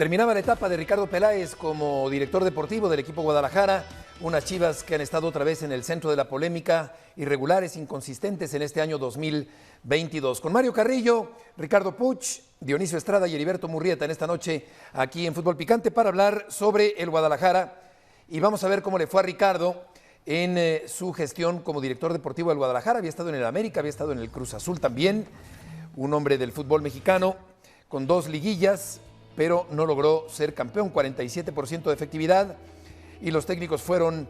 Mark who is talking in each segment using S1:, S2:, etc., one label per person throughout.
S1: Terminaba la etapa de Ricardo Peláez como director deportivo del equipo Guadalajara, unas Chivas que han estado otra vez en el centro de la polémica, irregulares, inconsistentes en este año 2022. Con Mario Carrillo, Ricardo Puch, Dionisio Estrada y Heriberto Murrieta en esta noche aquí en Fútbol Picante para hablar sobre el Guadalajara y vamos a ver cómo le fue a Ricardo en su gestión como director deportivo del Guadalajara. Había estado en el América, había estado en el Cruz Azul también, un hombre del fútbol mexicano con 2 liguillas, pero no logró ser campeón, 47% de efectividad, y los técnicos fueron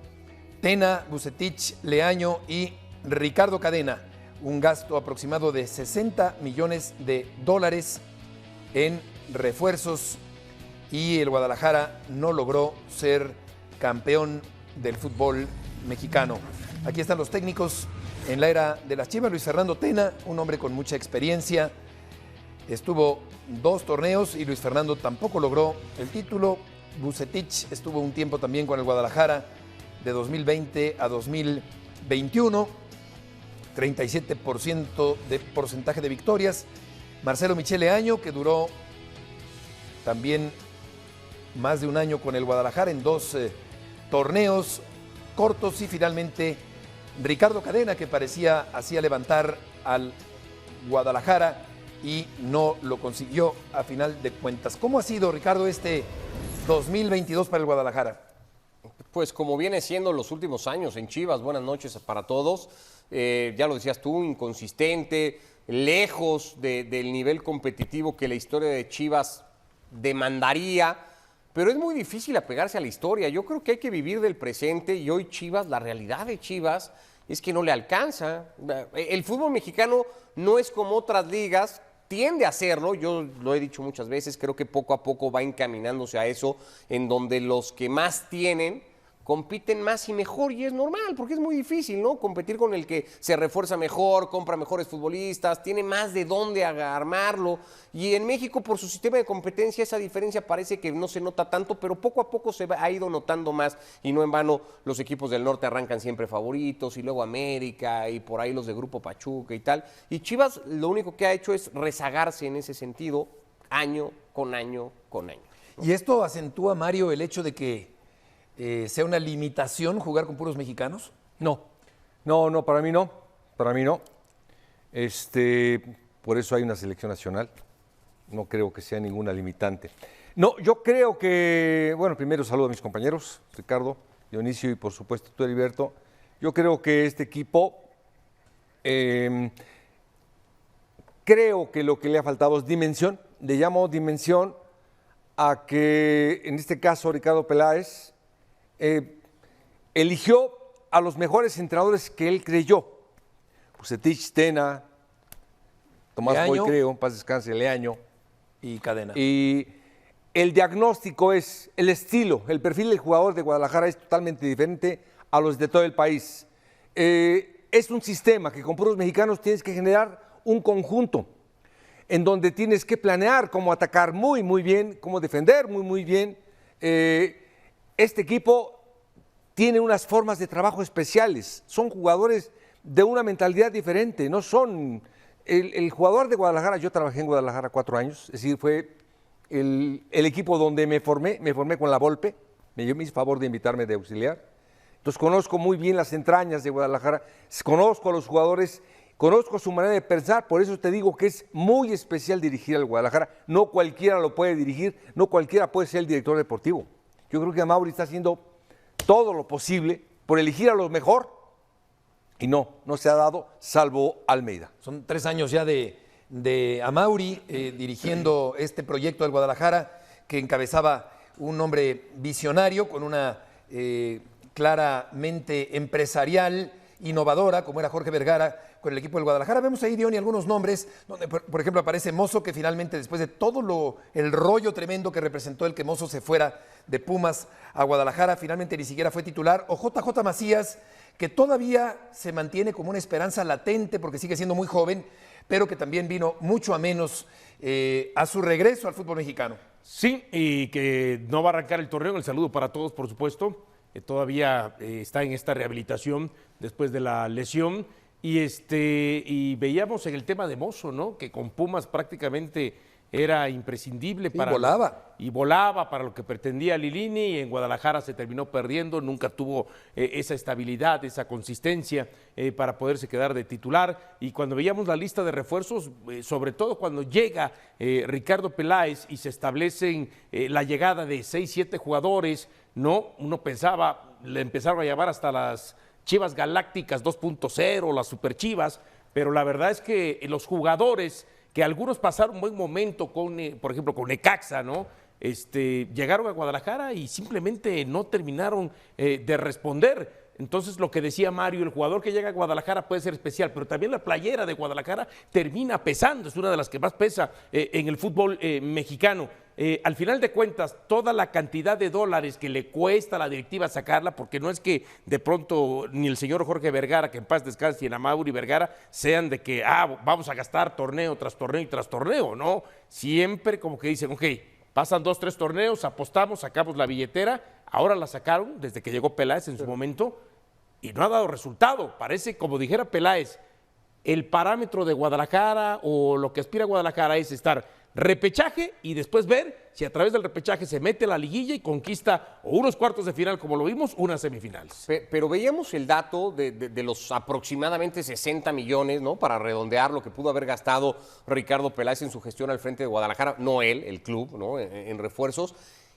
S1: Tena, Vucetich, Leaño y Ricardo Cadena, un gasto aproximado de $60 millones en refuerzos, y el Guadalajara no logró ser campeón del fútbol mexicano. Aquí están los técnicos en la era de las Chivas. Luis Fernando Tena, un hombre con mucha experiencia, estuvo 2 torneos y Luis Fernando tampoco logró el título. Vucetich estuvo un tiempo también con el Guadalajara de 2020 a 2021, 37% de porcentaje de victorias. Marcelo Michele Año, que duró también más de un año con el Guadalajara en 2 torneos cortos, y finalmente Ricardo Cadena, que parecía hacía levantar al Guadalajara y no lo consiguió a final de cuentas. ¿Cómo ha sido, Ricardo, este 2022 para el Guadalajara?
S2: Pues como viene siendo los últimos años en Chivas. Buenas noches para todos. Ya lo decías tú, inconsistente, lejos del nivel competitivo que la historia de Chivas demandaría, pero es muy difícil apegarse a la historia. Yo creo que hay que vivir del presente, y hoy Chivas, la realidad de Chivas es que no le alcanza. El fútbol mexicano no es como otras ligas, tiende a hacerlo, yo lo he dicho muchas veces, creo que poco a poco va encaminándose a eso, en donde los que más tienen compiten más y mejor, y es normal, porque es muy difícil, ¿no? Competir con el que se refuerza mejor, compra mejores futbolistas, tiene más de dónde armarlo, y en México, por su sistema de competencia, esa diferencia parece que no se nota tanto, pero poco a poco se ha ido notando más, y no en vano los equipos del norte arrancan siempre favoritos, y luego América, y por ahí los de Grupo Pachuca y tal, y Chivas lo único que ha hecho es rezagarse en ese sentido, año con año con año, ¿no?
S1: ¿Y esto acentúa, Mario, el hecho de que sea una limitación jugar con puros mexicanos?
S3: No, para mí no, por eso hay una selección nacional, no creo que sea ninguna limitante. No, yo creo que, bueno, primero saludo a mis compañeros, Ricardo, Dionisio y por supuesto tú, Heriberto. Yo creo que este equipo, creo que lo que le ha faltado es dimensión, le llamo dimensión a que en este caso Ricardo Peláez eligió a los mejores entrenadores que él creyó. Vucetich, Tena, Tomás Boy, creo, paz descanse, Leaño
S1: y Cadena.
S3: Y el diagnóstico es el estilo, el perfil del jugador de Guadalajara es totalmente diferente a los de todo el país. Es un sistema que con puros mexicanos tienes que generar un conjunto en donde tienes que planear cómo atacar muy bien, cómo defender muy bien. Este equipo tiene unas formas de trabajo especiales, son jugadores de una mentalidad diferente, no son... El jugador de Guadalajara, yo trabajé en Guadalajara 4 años, es decir, fue el equipo donde me formé con la Volpe, me hizo favor de invitarme de auxiliar, entonces conozco muy bien las entrañas de Guadalajara, conozco a los jugadores, conozco su manera de pensar, por eso te digo que es muy especial dirigir al Guadalajara, no cualquiera lo puede dirigir, no cualquiera puede ser el director deportivo. Yo creo que Amaury está haciendo todo lo posible por elegir a lo mejor y no se ha dado, salvo Almeida.
S1: Son 3 años ya de Amaury dirigiendo este proyecto del Guadalajara, que encabezaba un hombre visionario con una claramente empresarial, innovadora, como era Jorge Vergara, con el equipo del Guadalajara. Vemos ahí, Diony, algunos nombres, donde por ejemplo aparece Mozo, que finalmente, después de todo el rollo tremendo que representó el que Mozo se fuera de Pumas a Guadalajara, finalmente ni siquiera fue titular, o JJ Macías, que todavía se mantiene como una esperanza latente porque sigue siendo muy joven, pero que también vino mucho a menos a su regreso al fútbol mexicano.
S4: Sí, y que no va a arrancar el torneo. El saludo para todos, por supuesto. Todavía está en esta rehabilitación después de la lesión. Y veíamos en el tema de Mozo, ¿no? Que con Pumas prácticamente era imprescindible
S1: Sí,
S4: para
S1: volaba.
S4: y volaba para lo que pretendía Lilini, y en Guadalajara se terminó perdiendo, nunca tuvo esa estabilidad, esa consistencia para poderse quedar de titular. Y cuando veíamos la lista de refuerzos, sobre todo cuando llega Ricardo Peláez y se establecen la llegada de 6, 7 jugadores, no, uno pensaba, le empezaron a llamar hasta las Chivas Galácticas 2.0, las Super Chivas, pero la verdad es que los jugadores, que algunos pasaron un buen momento con, por ejemplo, con Necaxa, ¿no? Llegaron a Guadalajara y simplemente no terminaron de responder. Entonces, lo que decía Mario, el jugador que llega a Guadalajara puede ser especial, pero también la playera de Guadalajara termina pesando, es una de las que más pesa en el fútbol mexicano. Al final de cuentas, toda la cantidad de dólares que le cuesta a la directiva sacarla, porque no es que de pronto ni el señor Jorge Vergara, que en paz descanse, y Amaury Vergara sean de que vamos a gastar torneo tras torneo y tras torneo, no, siempre como que dicen, ok, pasan 2, 3 torneos, apostamos, sacamos la billetera, ahora la sacaron desde que llegó Peláez en su momento y no ha dado resultado. Parece, como dijera Peláez, el parámetro de Guadalajara o lo que aspira a Guadalajara es estar repechaje y después ver si a través del repechaje se mete a la liguilla y conquista o unos cuartos de final, como lo vimos, unas semifinales.
S2: Pero veíamos el dato de los aproximadamente 60 millones, ¿no? Para redondear lo que pudo haber gastado Ricardo Peláez en su gestión al frente de Guadalajara, no él, el club, ¿no? En refuerzos.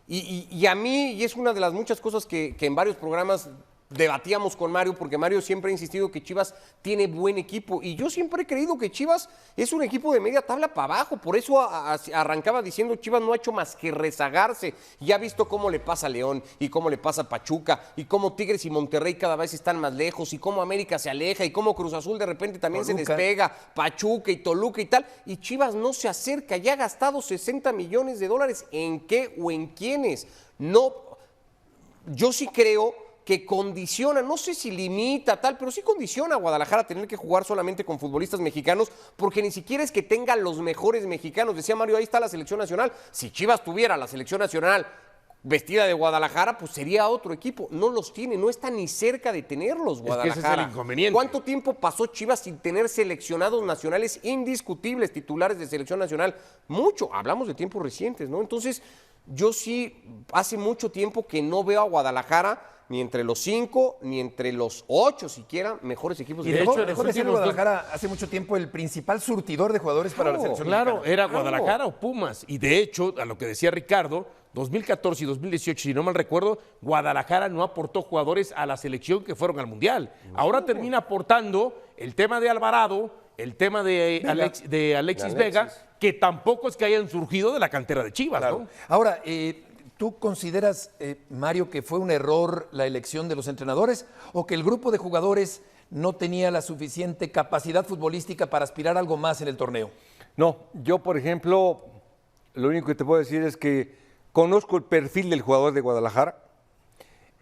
S2: Y a mí, y es una de las muchas cosas que en varios programas debatíamos con Mario, porque Mario siempre ha insistido que Chivas tiene buen equipo, y yo siempre he creído que Chivas es un equipo de media tabla para abajo, por eso arrancaba diciendo Chivas no ha hecho más que rezagarse, y ha visto cómo le pasa a León, y cómo le pasa a Pachuca, y cómo Tigres y Monterrey cada vez están más lejos, y cómo América se aleja, y cómo Cruz Azul de repente también se despega, Pachuca y Toluca y tal, y Chivas no se acerca, ya ha gastado 60 millones de dólares, ¿en qué o en quiénes? No, yo sí creo que condiciona, no sé si limita tal, pero sí condiciona a Guadalajara a tener que jugar solamente con futbolistas mexicanos, porque ni siquiera es que tenga los mejores mexicanos. Decía Mario, ahí está la selección nacional. Si Chivas tuviera la selección nacional vestida de Guadalajara, pues sería otro equipo. No los tiene, no está ni cerca de tenerlos Guadalajara.
S4: Es que ese es el inconveniente.
S2: ¿Cuánto tiempo pasó Chivas sin tener seleccionados nacionales indiscutibles, titulares de selección nacional? Mucho, hablamos de tiempos recientes, ¿no? Entonces, yo sí, hace mucho tiempo que no veo a Guadalajara ni entre los 5, ni entre los 8 siquiera, mejores equipos.
S1: Y
S2: de
S1: dejó
S2: hecho,
S1: de ser Guadalajara hace mucho tiempo el principal surtidor de jugadores para la selección
S4: Claro,
S1: mexicana.
S4: era Guadalajara o Pumas. Y de hecho, a lo que decía Ricardo, 2014 y 2018, si no mal recuerdo, Guadalajara no aportó jugadores a la selección que fueron al Mundial. Ahora termina aportando el tema de Alvarado, el tema de Alexis Vega, que tampoco es que hayan surgido de la cantera de Chivas,
S1: Claro.
S4: ¿no?
S1: Ahora, ¿tú consideras, Mario, que fue un error la elección de los entrenadores o que el grupo de jugadores no tenía la suficiente capacidad futbolística para aspirar a algo más en el torneo?
S3: No, yo por ejemplo, lo único que te puedo decir es que conozco el perfil del jugador de Guadalajara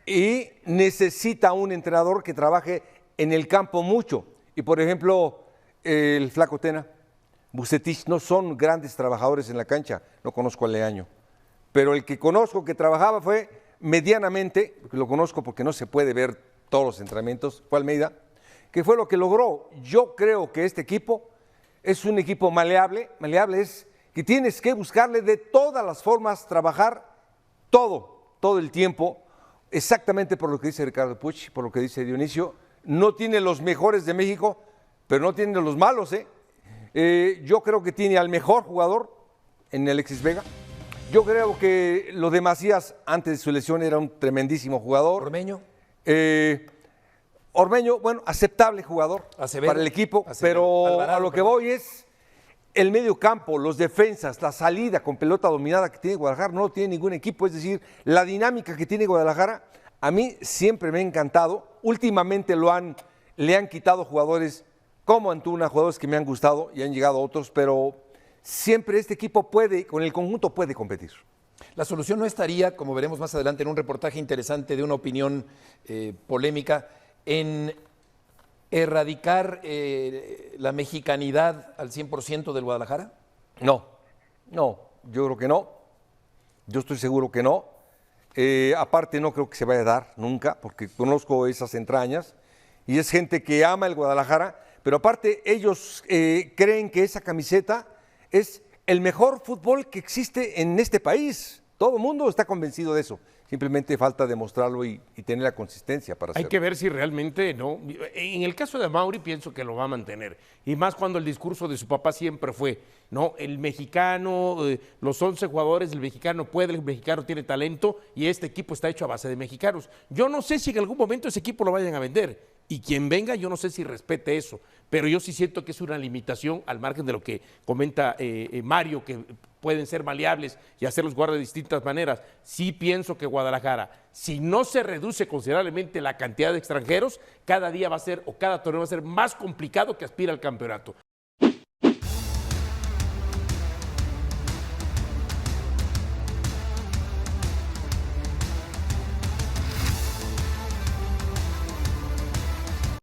S3: y necesita un entrenador que trabaje en el campo mucho. Y por ejemplo, el Flaco Tena, Bucetich no son grandes trabajadores en la cancha, no conozco a Leaño. Pero el que conozco que trabajaba fue medianamente, lo conozco porque no se puede ver todos los entrenamientos, fue Almeida, que fue lo que logró. Yo creo que este equipo es un equipo maleable es que tienes que buscarle de todas las formas, trabajar todo el tiempo, exactamente por lo que dice Ricardo Puig, por lo que dice Dionisio, no tiene los mejores de México, pero no tiene los malos, yo creo que tiene al mejor jugador en Alexis Vega. Yo creo que lo de Macías, antes de su lesión, era un tremendísimo jugador.
S1: Ormeño.
S3: Ormeño, bueno, aceptable jugador
S1: Acevedo.
S3: para el equipo,
S1: Acevedo.
S3: pero
S1: Alvarado,
S3: a lo que voy es el medio campo, los defensas, la salida con pelota dominada que tiene Guadalajara, no lo tiene ningún equipo. Es decir, la dinámica que tiene Guadalajara, a mí siempre me ha encantado. Últimamente le han quitado jugadores como Antuna, jugadores que me han gustado y han llegado otros, pero siempre este equipo puede, con el conjunto puede competir.
S1: La solución no estaría, como veremos más adelante en un reportaje interesante de una opinión polémica, en erradicar la mexicanidad al 100% del Guadalajara.
S3: No, yo creo que no. Yo estoy seguro que no. Aparte no creo que se vaya a dar nunca, porque conozco esas entrañas y es gente que ama el Guadalajara, pero aparte ellos creen que esa camiseta es el mejor fútbol que existe en este país. Todo el mundo está convencido de eso. Simplemente falta demostrarlo y tener la consistencia para hacerlo.
S4: Hay que ver si realmente, ¿no? En el caso de Mauri pienso que lo va a mantener. Y más cuando el discurso de su papá siempre fue, ¿no? El mexicano, los 11 jugadores, el mexicano puede, el mexicano tiene talento y este equipo está hecho a base de mexicanos. Yo no sé si en algún momento ese equipo lo vayan a vender. Y quien venga, yo no sé si respete eso. Pero yo sí siento que es una limitación al margen de lo que comenta Mario, que pueden ser maleables y hacerlos jugar de distintas maneras. Sí pienso que Guadalajara, si no se reduce considerablemente la cantidad de extranjeros, cada día va a ser, o cada torneo va a ser más complicado que aspira al campeonato.